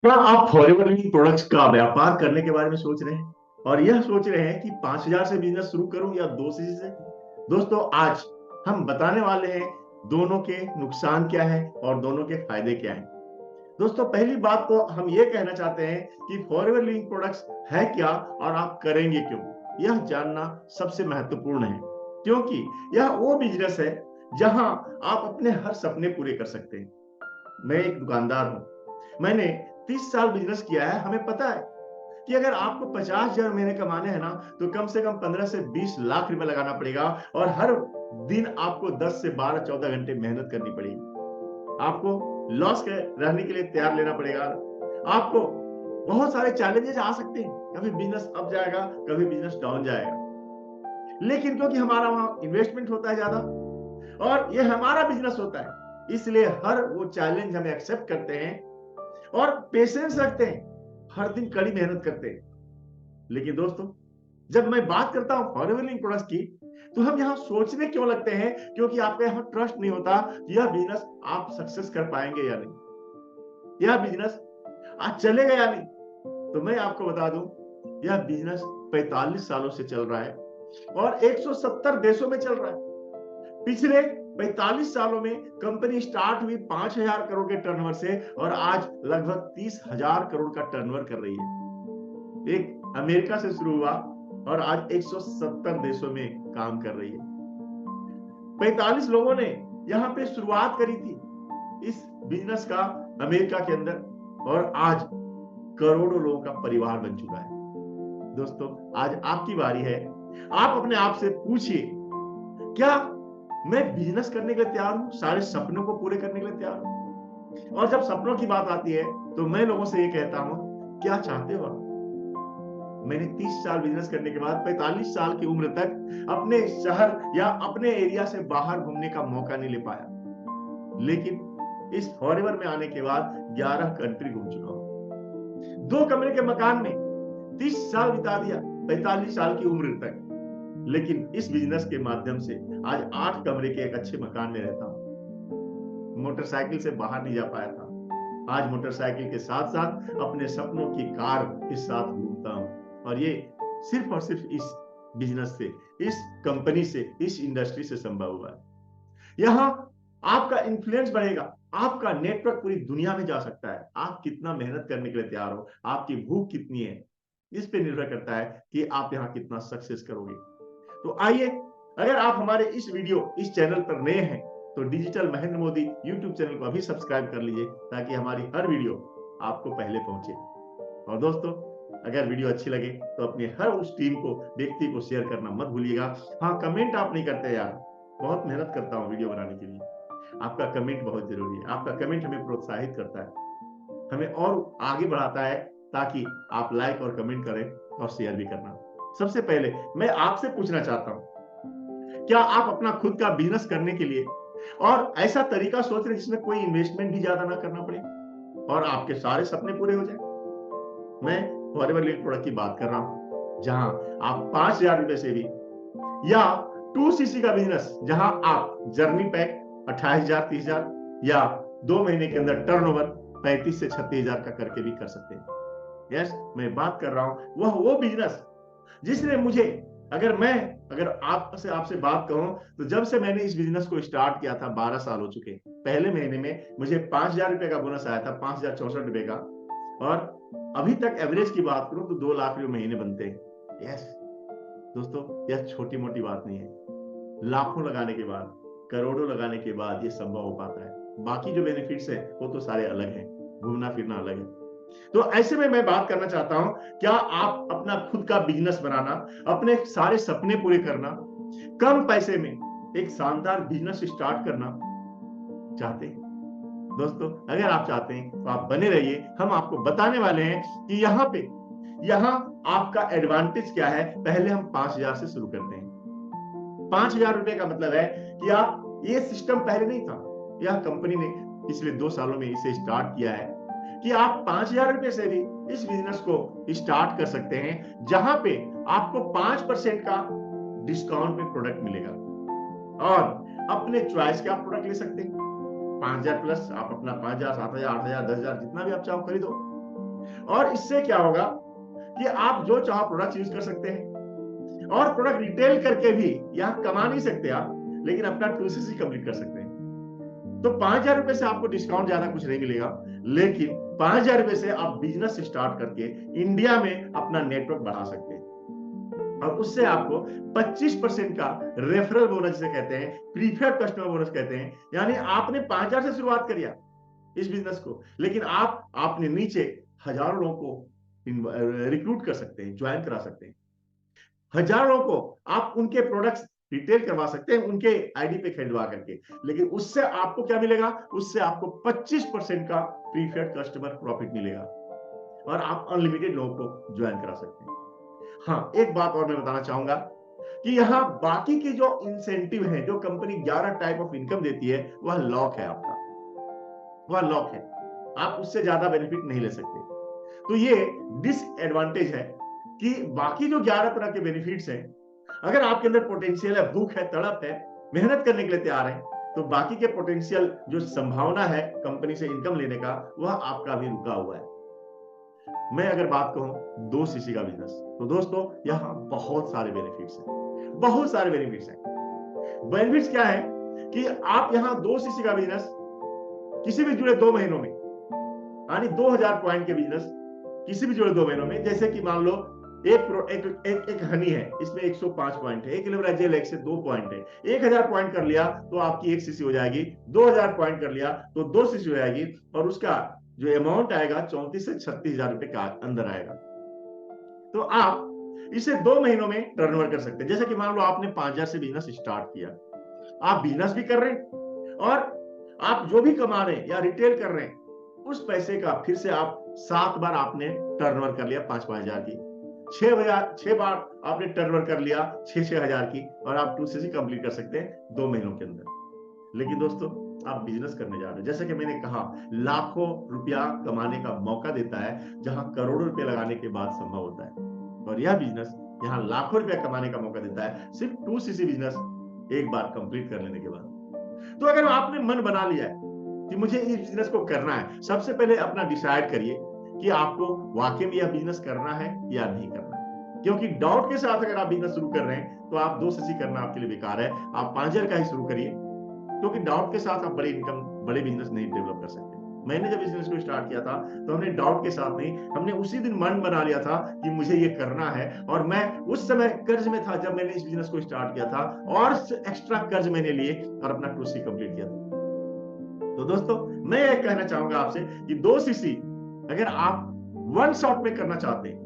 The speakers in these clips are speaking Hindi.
क्या आप फॉरेवर लिविंग प्रोडक्ट्स का व्यापार करने के बारे में सोच रहे हैं और यह सोच रहे हैं कि 5,000 से बिजनेस शुरू करूं या 2 से? दोस्तों, आज हम बताने वाले हैं दोनों के नुकसान क्या है और दोनों के फायदे क्या हैं। दोस्तों, पहली बात तो हम ये कहना चाहते हैं कि फॉरेवर लिविंग प्रोडक्ट्स है क्या और आप करेंगे क्यों, यह जानना सबसे महत्वपूर्ण है, क्योंकि यह वो बिजनेस है जहां आप अपने हर सपने पूरे कर सकते हैं। मैं एक दुकानदार हूं, मैंने 30 साल बिजनेस किया है। हमें पता है कि अगर आपको 50,000 महीने कमाने हैं ना, तो कम से कम 15 से 20 लाख रुपए लगाना पड़ेगा और हर दिन आपको 10 से 12 14 घंटे मेहनत करनी पड़ेगी। आपको लॉस के रहने के लिए तैयार लेना पड़ेगा। आपको बहुत सारे चैलेंजेस आ सकते हैं, कभी बिजनेस अप जाएगा, कभी बिजनेस डाउन जाएगा, लेकिन क्योंकि हमारा वहां इन्वेस्टमेंट होता है ज्यादा और ये हमारा बिजनेस होता है, इसलिए हर वो चैलेंज हमें एक्सेप्ट करते हैं और पेशेंस रखते हैं, हर दिन कड़ी मेहनत करते हैं। लेकिन दोस्तों, जब मैं बात करता हूं फॉरेवर लिविंग प्रोडक्ट्स की, तो हम यहां सोचने क्यों लगते हैं? क्योंकि आपका यहां ट्रस्ट नहीं होता कि यह बिजनेस आप सक्सेस कर पाएंगे या नहीं, यह बिजनेस आज चलेगा या नहीं। तो मैं आपको बता दूं, यह बिजनेस 45 सालों से चल रहा है और 170 देशों में चल रहा है। पिछले 45 सालों में कंपनी स्टार्ट हुई 5,000 करोड़ के टर्नओवर से और आज लगभग 30,000 करोड़ का टर्नओवर कर रही है। एक अमेरिका से शुरू हुआ और आज 170 देशों में काम कर रही है। 45 लोगों ने यहां पे शुरुआत करी थी इस बिजनेस का अमेरिका के अंदर और आज करोड़ों लोगों का परिवार बन चुका है। दोस्तों, आज आपकी बारी है। आप अपने आप से पूछिए, क्या मैं बिजनेस करने के लिए तैयार हूं, सारे सपनों को पूरे करने के लिए तैयार हूं? और जब सपनों की बात आती है तो मैं लोगों से ये कहता हूं, क्या चाहते हो आप? मैंने 30 साल बिजनेस करने के बाद 45 साल की उम्र तक अपने शहर या अपने एरिया से बाहर घूमने का मौका नहीं ले पाया, लेकिन इस फॉरेवर में आने के बाद 11 कंट्री घूम चुका हूं। 2 कमरे के मकान में 30 साल बिता दिया 45 साल की उम्र तक, लेकिन इस बिजनेस के माध्यम से आज 8 कमरे के एक अच्छे मकान में रहता हूं। मोटरसाइकिल से बाहर नहीं जा पाया था, आज मोटरसाइकिल के साथ साथ अपने सपनों की कार के साथ घूमता हूं। और ये सिर्फ और सिर्फ इस बिजनेस से, इस कंपनी से, इस इंडस्ट्री से संभव हुआ है। यहाँ आपका इन्फ्लुएंस बढ़ेगा, आपका नेटवर्क पूरी दुनिया में जा सकता है। आप कितना मेहनत करने के लिए तैयार हो, आपकी भूख कितनी है, इस पे निर्भर करता है कि आप यहाँ कितना सक्सेस करोगे। तो आइए, अगर आप हमारे इस वीडियो, इस चैनल पर नए हैं, तो digital Mahendra Modi YouTube channel को अभी सब्सक्राइब कर लीजिए, ताकि हमारी हर वीडियो आपको पहले पहुंचे। और दोस्तों, अगर वीडियो अच्छी लगे तो अपने हर उस टीम को, व्यक्ति को शेयर करना मत भूलिएगा। हाँ, कमेंट आप नहीं करते यार, बहुत मेहनत करता हूँ वीडियो बनाने के लिए। आपका कमेंट बहुत जरूरी है, आपका कमेंट हमें प्रोत्साहित करता है, हमें और आगे बढ़ाता है, ताकि आप लाइक और कमेंट करें और शेयर भी करना। सबसे पहले मैं आपसे पूछना चाहता हूं, क्या आप अपना खुद का बिजनेस करने के लिए और ऐसा तरीका सोच रहे हैं जिसमें कोई इन्वेस्टमेंट भी ज्यादा ना करना पड़े और आपके सारे सपने पूरे हो जाए? मैं फॉरेवर लिविंग प्रोडक्ट की बात कर रहा हूं, जहां आप 5,000 रुपए से भी, या 2cc का बिजनेस जहां आप जर्नी पैक 28,000 30,000 या 2 महीने के अंदर टर्नओवर 35 से 36,000 का करके भी कर सकते हैं। यस, मैं बात कर रहा हूं वह वो बिजनेस जिसने मुझे, अगर आपसे आपसे बात कहूं, तो जब से मैंने इस बिजनेस को स्टार्ट किया था 12 साल हो चुके। पहले महीने में मुझे 5,000 रुपए का बोनस आया था, 5,064 रुपए का, और अभी तक एवरेज की बात करूं तो 2 लाख रुपए महीने बनते हैं। यस दोस्तों, यह छोटी मोटी बात नहीं है। लाखों लगाने के बाद, करोड़ों लगाने के बाद ये संभव हो पाता है। बाकी जो बेनिफिट्स है वो तो सारे अलग हैं, घूमना फिरना अलग है। तो ऐसे में मैं बात करना चाहता हूं, क्या आप अपना खुद का बिजनेस बनाना, अपने सारे सपने पूरे करना, कम पैसे में एक शानदार बिजनेस स्टार्ट करना चाहते हैं? दोस्तों, अगर आप चाहते हैं तो आप बने रहिए। हम आपको बताने वाले हैं कि यहाँ आपका एडवांटेज क्या है। पहले हम 5,000 से शुरू करते हैं। 5,000 रुपए का मतलब है कि आप, ये सिस्टम पहले नहीं था, यह कंपनी ने पिछले 2 सालों में इसे स्टार्ट किया है कि आप 5,000 रुपए से भी इस बिजनेस को स्टार्ट कर सकते हैं, जहां पे आपको 5% का डिस्काउंट में प्रोडक्ट मिलेगा और अपने चॉइस के आप प्रोडक्ट ले सकते हैं। 5,000 प्लस आप अपना 5,000 7,000 8,000 10,000 जितना भी आप चाहो खरीदो। और इससे क्या होगा कि आप जो चाहो प्रोडक्ट यूज कर सकते हैं, और प्रोडक्ट रिटेल करके भी यहां कमा नहीं सकते आप, लेकिन अपना 2cc कंप्लीट कर सकते हैं। तो 5,000 रुपए से आपको डिस्काउंट ज्यादा कुछ नहीं मिलेगा, लेकिन 5,000 रुपए से आप बिजनेस स्टार्ट करके इंडिया में अपना नेटवर्क बढ़ा सकते हैं। और उससे आपको 25% का रेफरल बोनस जिसे कहते हैं, प्रीफर्ड कस्टमर बोनस कहते हैं, यानी आपने 5,000 से शुरुआत करिए इस बिजनेस को, लेकिन आप आपने नीचे हजारों लोगों को रिक्रूट कर सकते हैं, ज्वाइन करा सकते हैं। हजारों को आप उनके प्रोडक्ट्स रिटेल करवा सकते हैं उनके आईडी पे खरीदवा करके, लेकिन उससे आपको क्या मिलेगा? उससे आपको 25% का प्रीफर्ड कस्टमर प्रॉफिट मिलेगा, और आप अनलिमिटेड लोगों को ज्वाइन करा सकते हैं। हाँ, एक बात और मैं बताना चाहूंगा कि यहाँ बाकी के जो इंसेंटिव है, जो कंपनी 11 टाइप ऑफ इनकम देती है, वह लॉक है आपका, वह लॉक है, आप उससे ज्यादा बेनिफिट नहीं ले सकते। तो ये डिसएडवांटेज है कि बाकी जो 11 तरह के बेनिफिट्स हैं, अगर आपके अंदर पोटेंशियल है, भूख है, तड़प है, मेहनत करने के लिए तैयार है, तो बाकी के पोटेंशियल जो संभावना है कंपनी से इनकम लेने का, वह आपका भी रुका हुआ है। मैं अगर बात कहूं 2cc का बिजनेस, तो दोस्तों यहां बहुत सारे बेनिफिट्स हैं, बहुत सारे बेनिफिट्स हैं। बेनिफिट्स क्या है कि आप यहां 2cc का बिजनेस किसी भी जुड़े 2 महीनों में, यानी 2,000 पॉइंट के बिजनेस किसी भी जुड़े 2 महीनों में, जैसे कि मान लो एक हनी है, इसमें 105 पॉइंट है, एक लेवराइजेल एक से 2 पॉइंट है, 1,000 पॉइंट कर लिया तो आपकी 1cc हो जाएगी, 2,000 पॉइंट कर लिया तो 2cc हो जाएगी, और उसका जो अमाउंट आएगा 34 से 36,000 रुपए का अंदर आएगा। तो आप इसे 2 महीनों में टर्नओवर कर सकते हैं। जैसे कि मान लो आपने 5,000 से बिजनेस स्टार्ट किया, आप बिजनेस भी कर रहे हैं और आप जो भी कमा रहे हैं या रिटेल कर रहे हैं, उस पैसे का फिर से आप 7 बार आपने टर्नओवर कर लिया 5-5 हजार की, 6 बार आपने टर्नओवर कर लिया 6-6 हजार की, और आप 2cc कंप्लीट कर सकते हैं 2 महीनों के अंदर। लेकिन दोस्तों आप बिजनेस करने जा रहे हैं, जैसे कि मैंने कहा, लाखों रुपया कमाने का मौका देता है, जहां करोड़ों रुपए लगाने के बाद संभव होता है। और यह बिजनेस यहां लाखों रुपया कमाने का मौका देता है सिर्फ 2cc बिजनेस एक बार कंप्लीट कर लेने के बाद। तो अगर आपने मन बना लिया है कि मुझे इस बिजनेस को करना है, सबसे पहले अपना डिसाइड करिए कि आपको वाकई में यह बिजनेस करना है या नहीं करना है। क्योंकि डाउट के साथ अगर आप बिजनेस शुरू कर रहे हैं तो आप 2cc करना आपके लिए बेकार है, आप 5,000 का ही शुरू करिए, क्योंकि डाउट के साथ आप बड़ी इनकम, बड़े बिजनेस नहीं डेवलप कर सकते। मैंने जब बिजनेस को स्टार्ट किया था तो हमने डाउट के साथ नहीं, हमने उसी दिन मन बना लिया था कि मुझे ये करना है, और मैं उस समय कर्ज में था जब मैंने इस बिजनेस को स्टार्ट किया था, और एक्स्ट्रा कर्ज मैंने लिए और अपना 2cc कंप्लीट किया था। तो दोस्तों मैं ये कहना चाहूंगा आपसे कि 2cc अगर आप वन शॉट में करना चाहते हैं,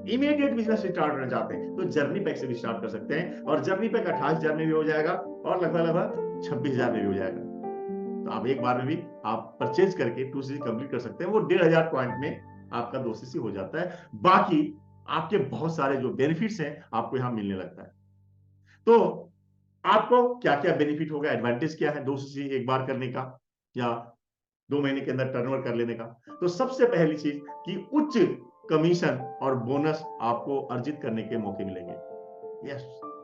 इमीडिएट बिजनेस स्टार्ट करना चाहते हैं, तो जर्नी पैक से भी स्टार्ट कर सकते हैं, और जर्नी पैक 28,000 में भी हो जाएगा और लगभग 26,000 में भी हो जाएगा। तो आप एक बार में भी आप परचेज करके 2cc कंप्लीट कर सकते हैं। वो 1,500 पॉइंट में आपका 2cc हो जाता है। बाकी आपके बहुत सारे जो बेनिफिट्स हैं आपको यहां मिलने लगता है। तो आपको क्या क्या बेनिफिट होगा, एडवांटेज क्या है 2cc एक बार करने का या 2 महीने के अंदर टर्नओवर कर लेने का? तो सबसे पहली चीज कि उच्च कमीशन और बोनस आपको अर्जित करने के मौके मिलेंगे। यस,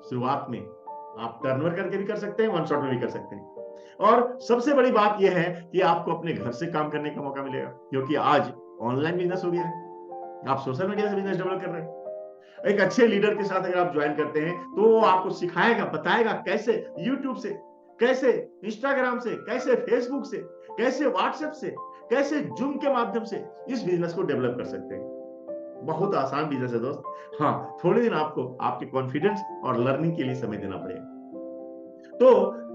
शुरुआत में आप टर्नओवर करके भी कर सकते हैं, वन शॉट में भी कर सकते हैं। और सबसे बड़ी बात यह है कि आपको अपने घर से काम करने का मौका मिलेगा, क्योंकि आज ऑनलाइन बिजनेस हो गया है, आप सोशल मीडिया से बिजनेस डेवलप कर रहे हैं। एक अच्छे लीडर के साथ अगर आप ज्वाइन करते हैं तो वो आपको सिखाएगा, बताएगा कैसे यूट्यूब से, कैसे इंस्टाग्राम से, कैसे फेसबुक से, कैसे व्हाट्सएप से, कैसे जूम के माध्यम से इस बिजनेस को डेवलप कर सकते हैं। बहुत आसान बिजनेस है दोस्त। हाँ, थोड़े दिन आपको आपके कॉन्फिडेंस और लर्निंग के लिए समय देना पड़ेगा। तो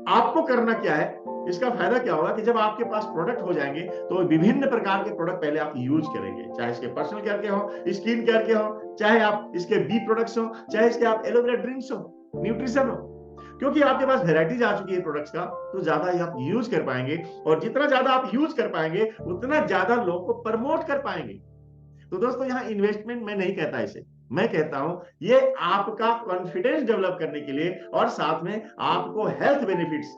आपको करना क्या है, इसका फायदा क्या होगा कि जब आपके पास प्रोडक्ट हो जाएंगे तो विभिन्न प्रकार के प्रोडक्ट पहले आप यूज करेंगे, चाहे इसके पर्सनल केयर के हो, स्किन केयर के हो, चाहे आप इसके बी प्रोडक्ट्स हो, चाहे इसके आप एलोवेरा ड्रिंक्स हो, न्यूट्रिशन हो, क्योंकि आपके पास वेराइटीज आ चुकी है प्रोडक्ट्स का, तो ज्यादा ही आप यूज कर पाएंगे, और जितना ज्यादा आप यूज कर पाएंगे उतना ज्यादा लोगों को प्रमोट कर पाएंगे। तो दोस्तों यहाँ इन्वेस्टमेंट मैं नहीं कहता इसे, मैं कहता हूं ये आपका कॉन्फिडेंस डेवलप करने के लिए, और साथ में आपको हेल्थ बेनिफिट्स,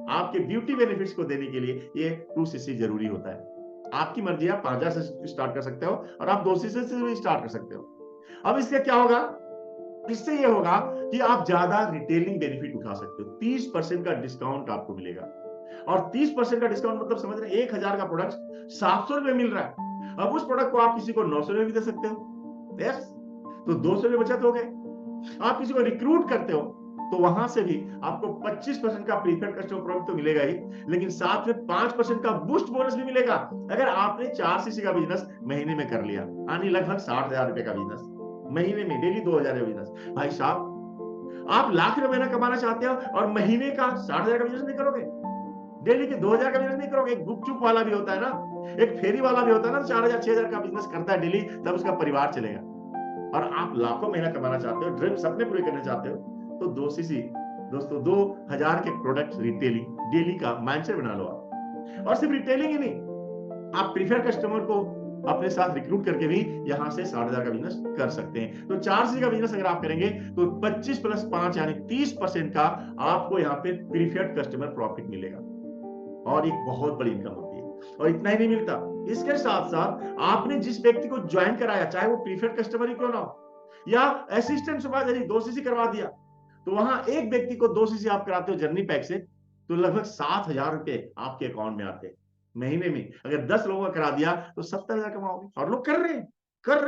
आपके ब्यूटी बेनिफिट्स को देने के लिए ये 2cc जरूरी होता है। आपकी मर्जी, आप 5,000 से स्टार्ट कर सकते हो और आप 2cc से भी स्टार्ट कर सकते हो। अब इससे क्या होगा, इससे ये होगा कि आप ज्यादा रिटेलिंग बेनिफिट उठा सकते हो। 30% का डिस्काउंट आपको मिलेगा, और 30% का डिस्काउंट मतलब समझ रहे हैं, 1,000 का प्रोडक्ट 700 रुपए मिल रहा है, अब उस प्रोडक्ट को आप किसी को 900 में भी दे सकते हो। यस, तो 200 में बचत हो गए। आप किसी को रिक्रूट करते हो तो वहां से भी आपको 25% का प्रीफर्ड कस्टमर प्रॉफिट तो मिलेगा ही, लेकिन साथ में 5% का बूस्ट बोनस भी मिलेगा अगर आपने 4 सीसी का बिजनेस महीने में कर लिया, यानी लगभग 60,000 रुपए का बिजनेस महीने में, डेली 2,000 का बिजनेस। भाई साहब, आप लाख रुपए महीना कमाना चाहते हो और महीने का 60,000 का बिजनेस नहीं करोगे, डेली के 2,000 का बिजनेस नहीं करोगे। एक गुपचुप वाला भी होता है ना, एक फेरी वाला भी होता है ना, 4,000 6,000 का बिजनेस करता है डेली, तब उसका परिवार चलेगा। और आप लाखों महीना कमाना चाहते हो, ड्रीम सपने पूरे करना चाहते हो, तो 2 सीसी दोस्तों 2,000 के प्रोडक्ट रिटेलिंग डेली का माइंडसेट बना लो आप। और सिर्फ रिटेलिंग ही नहीं, आप प्रीफर कस्टमर को अपने साथ रिक्रूट करके भी यहां से 60,000 का बिजनेस कर सकते हैं। तो 4 सीसी का बिजनेस अगर आप करेंगे तो 25 + 5 यानी 30% का आपको यहाँ पे प्रीफर्ड कस्टमर प्रॉफिट मिलेगा, और एक बहुत बड़ी इनकम होती है। और इतना ही नहीं मिलता, इसके साथ साथ आपने जिस व्यक्ति को ज्वाइन कराया, चाहे वो प्रीफर्ड कस्टमर ही क्यों ना हो, या असिस्टेंट सुपरवाइजर 2 सीसी करवा दिया, तो वहां एक व्यक्ति को 2 सीसी आप कराते हो जर्नी पैक से, तो लगभग 7,000 रुपए आपके अकाउंट में आते हैं महीने में। अगर 10 लोगों का करा दिया तो 70,000 कमाओगे, और लोग कर रहे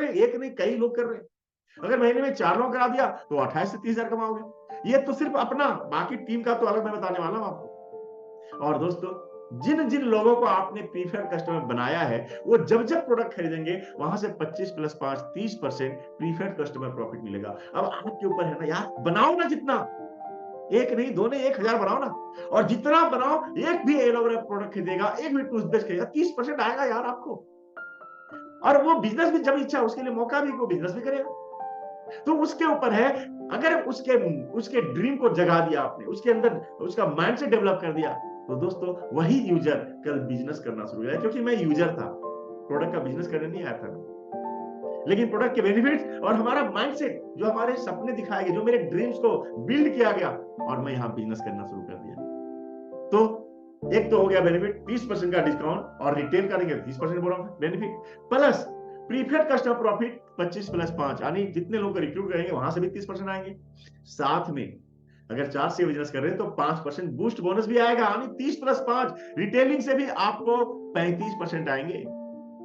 हैं, एक नहीं कई लोग कर रहे हैं। अगर महीने में 4 लोग करा दिया तो 28 से 30,000 कमाओगे। ये तो सिर्फ अपना, बाकी टीम का तो अलग मैं बताने वाला हूं आपको। और दोस्तों, जिन जिन लोगों को आपने प्रीफर्ड कस्टमर बनाया है, वो जब जब प्रोडक्ट खरीदेंगे वहां से 25 + 5 30% प्रीफर्ड कस्टमर प्रॉफिट मिलेगा। अब आपके ऊपर है ना यार, बनाओ ना, जितना, एक नहीं दो नहीं 1,000 बनाओ ना, और जितना बनाओ, एक भी एलोवेरा प्रोडक्ट खरीदेगा, एक भी टूथपेस्ट खरीदेगा, 30% आएगा यार आपको। और वो बिजनेस भी जब इच्छा उसके लिए मौका भी, वो बिजनेस भी करेगा। तो उसके ऊपर है, अगर उसके उसके ड्रीम को जगा दिया आपने, उसके अंदर उसका माइंडसेट डेवलप कर दिया, तो दोस्तों वही यूजर कल बिजनेस करना शुरू किया। क्योंकि मैं यूजर था, प्रोडक्ट का बिजनेस करने नहीं आया था, लेकिन प्रोडक्ट के बेनिफिट्स और हमारा माइंडसेट, जो हमारे सपने दिखाए गए, जो मेरे ड्रीम्स को बिल्ड किया गया, और मैं यहां बिजनेस करना शुरू कर दिया। तो एक तो हो गया बेनिफिट, 30% का डिस्काउंट, और रिटेल करेंगे 30% benefit, plus preferred customer profit 25 + 5, यानी जितने लोग रिक्रूट करेंगे वहां से भी 30% आएंगे। साथ में अगर 4 से बिजनेस कर रहे हैं तो 5% बूस्ट बोनस भी आएगा, यानी 30 + 5 रिटेलिंग से भी आपको 35% आएंगे।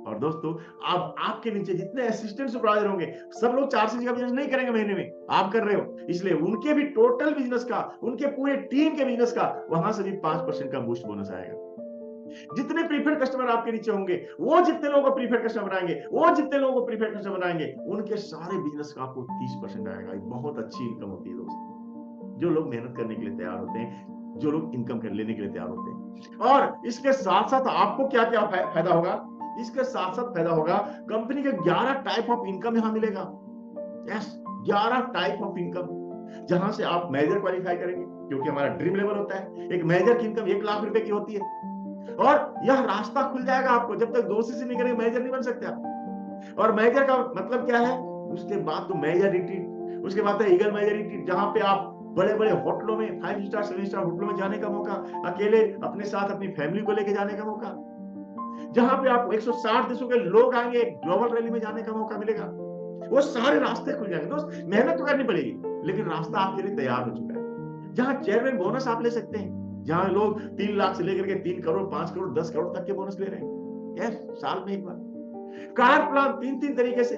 और दोस्तों, अब आपके नीचे जितने असिस्टेंट सुपरवाइजर होंगे, सब लोग 4 सीसी का बिजनेस नहीं करेंगे महीने में, आप कर रहे हो, इसलिए उनके भी टोटल बिजनेस का, उनके पूरे टीम के बिजनेस का, वहां से भी 5% का बूस्ट बोनस आएगा। जितने प्रीफर्ड कस्टमर आपके नीचे होंगे, वो जितने लोगों को प्रीफर्ड कस्टमर बनाएंगे, वो जितने लोगों को प्रीफर्ड कस्टमर बनाएंगे, उनके सारे बिजनेस का आपको 30% आएगा। बहुत अच्छी इनकम होती है दोस्तों, जो लोग मेहनत करने के लिए तैयार होते हैं, जो लोग इनकम कर लेने के लिए तैयार होते हैं। और इसके साथ साथ आपको क्या क्या फायदा होगा, इसके साथ साथ फायदा होगा, कंपनी के 11 टाइप ऑफ इनकम यहां मिलेगा। यस, 11 टाइप ऑफ इनकम, जहां से आप मेजर क्वालिफाई करेंगे, क्योंकि हमारा ड्रीम लेवल होता है, एक मेजर की इनकम 1 लाख रुपए की होती है। और यह रास्ता खुल जाएगा आपको, जब तक 2 सीसी नहीं करेंगे मेजर नहीं बन सकते आप। और मेजर का मतलब क्या है, उसके बाद तो मेजर रिट्रीट, उसके बाद ईगल मेजर रिट्रीट, जहां पे आप बड़े बड़े होटलों में, 5 स्टार 7 स्टार होटलों में जाने का मौका, अकेले अपने साथ अपनी फैमिली को लेके जाने का मौका, जहां पे आप 160 देशों के लोग आएंगे, ग्लोबल रैली में जाने का मौका मिलेगा। वो सारे रास्ते खुल जाएंगे दोस्त। मेहनत तो करनी पड़ेगी, लेकिन रास्ता आपके लिए तैयार हो चुका है। जहां चेयरमैन बोनस आप ले सकते हैं, जहां लोग 3 लाख से लेकर के 3 करोड़ 5 करोड़ 10 करोड़ तक के बोनस ले रहे हैं, यस, साल में एक बार। कार प्लान 3 तरीके से,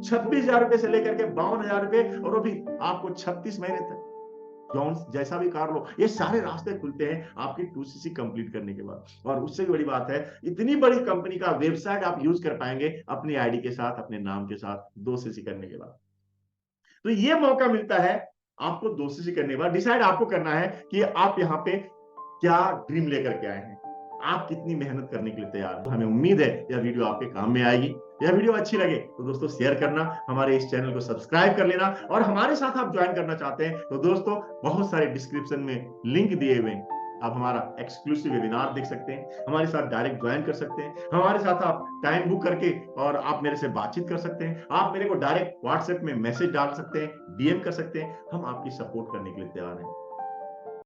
26,000 रुपए से लेकर के 52,000 रुपए, और वो भी आपको 36 महीने तक, जैसा भी कार लो, ये सारे रास्ते खुलते हैं आपकी 2 सीसी कंप्लीट करने के बाद। और उससे भी बड़ी बात है, इतनी बड़ी कंपनी का वेबसाइट आप यूज कर पाएंगे अपनी आईडी के साथ, अपने नाम के साथ, 2 सीसी करने के बाद। तो ये मौका मिलता है आपको 2 सीसी करने के बाद। डिसाइड आपको करना है कि आप यहाँ पे क्या ड्रीम लेकर के आए हैं, आप कितनी मेहनत करने के लिए तैयार हैं। हमें उम्मीद है यह वीडियो आपके काम में आएगी। यह वीडियो अच्छी लगे तो दोस्तों शेयर करना, हमारे इस चैनल को सब्सक्राइब कर लेना, और हमारे साथ आप ज्वाइन करना चाहते हैं तो दोस्तों बहुत सारे डिस्क्रिप्शन में लिंक दिए हुए हैं, आप हमारा एक्सक्लूसिव वेबिनार देख सकते हैं, हमारे साथ डायरेक्ट ज्वाइन कर सकते हैं, हमारे साथ आप टाइम बुक करके और आप मेरे से बातचीत कर सकते हैं, आप मेरे को डायरेक्ट व्हाट्सएप में मैसेज डाल सकते हैं, डीएम कर सकते हैं, हम आपकी सपोर्ट करने के लिए तैयार हैं।